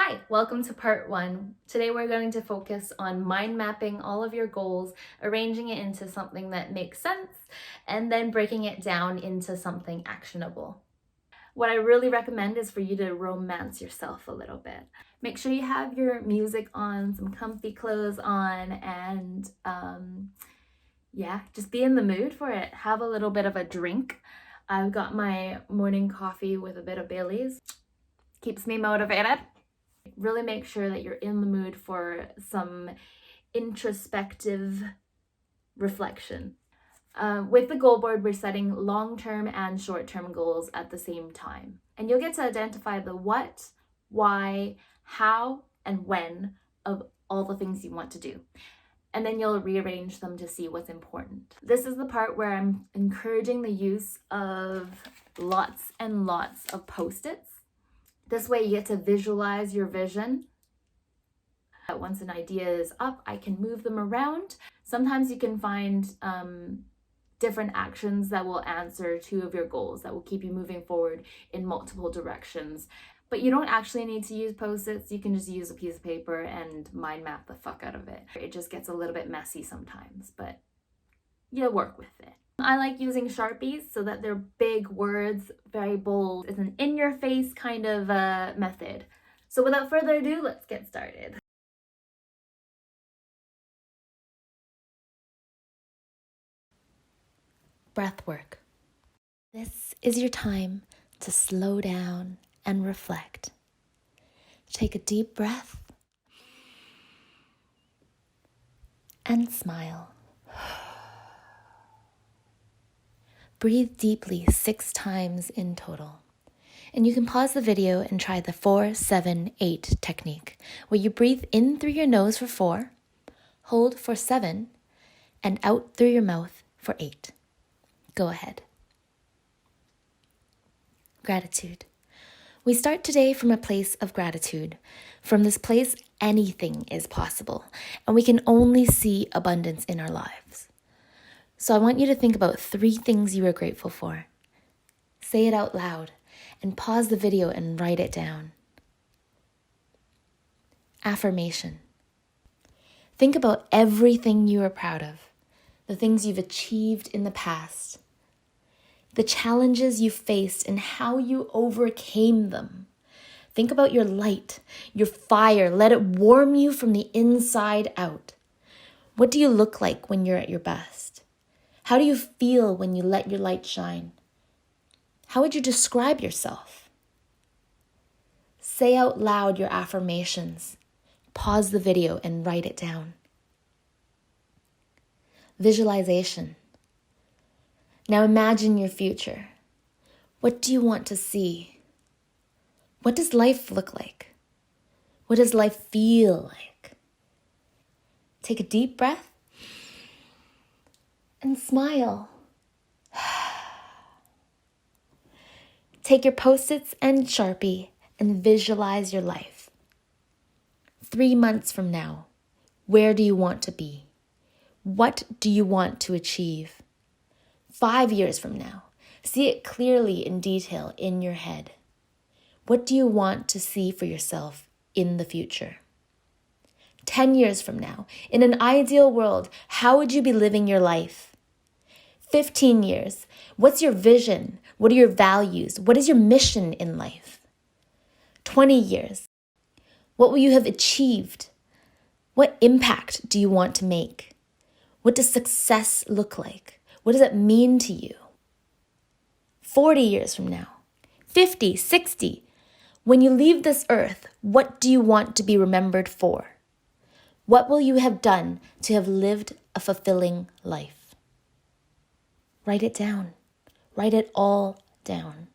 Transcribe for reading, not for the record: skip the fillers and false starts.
Hi, welcome to part 1. Today we're going to focus on mind mapping all of your goals, arranging it into something that makes sense, and then breaking it down into something actionable. What I really recommend is for you to romance yourself a little bit. Make sure you have your music on, some comfy clothes on, and just be in the mood for it. Have a little bit of a drink. I've got my morning coffee with a bit of Bailey's. Keeps me motivated. Really make sure that you're in the mood for some introspective reflection. With the goal board, we're setting long-term and short-term goals at the same time. And you'll get to identify the what, why, how, and when of all the things you want to do. And then you'll rearrange them to see what's important. This is the part where I'm encouraging the use of lots and lots of Post-its. This way you get to visualize your vision. Once an idea is up, I can move them around. Sometimes you can find different actions that will answer two of your goals, that will keep you moving forward in multiple directions. But you don't actually need to use Post-its. You can just use a piece of paper and mind map the fuck out of it. It just gets a little bit messy sometimes, but you'll work with it. I like using Sharpies so that they're big words, very bold. It's an in-your-face kind of method. So without further ado, let's get started. Breath work. This is your time to slow down and reflect. Take a deep breath and smile. Breathe deeply 6 times in total. And you can pause the video and try the 4-7-8 technique, where you breathe in through your nose for 4, hold for 7, and out through your mouth for 8. Go ahead. Gratitude. We start today from a place of gratitude. From this place, anything is possible, and we can only see abundance in our lives. So I want you to think about 3 things you are grateful for. Say it out loud and pause the video and write it down. Affirmation. Think about everything you are proud of, the things you've achieved in the past, the challenges you faced and how you overcame them. Think about your light, your fire. Let it warm you from the inside out. What do you look like when you're at your best? How do you feel when you let your light shine? How would you describe yourself? Say out loud your affirmations. Pause the video and write it down. Visualization. Now imagine your future. What do you want to see? What does life look like? What does life feel like? Take a deep breath and smile. Take your Post-its and Sharpie and visualize your life. 3 months from now, where do you want to be? What do you want to achieve? 5 years from now, see it clearly in detail in your head. What do you want to see for yourself in the future? 10 years from now, in an ideal world, how would you be living your life? 15 years, what's your vision? What are your values? What is your mission in life? 20 years, what will you have achieved? What impact do you want to make? What does success look like? What does it mean to you? 40 years from now, 50, 60, when you leave this earth, what do you want to be remembered for? What will you have done to have lived a fulfilling life? Write it down. Write it all down.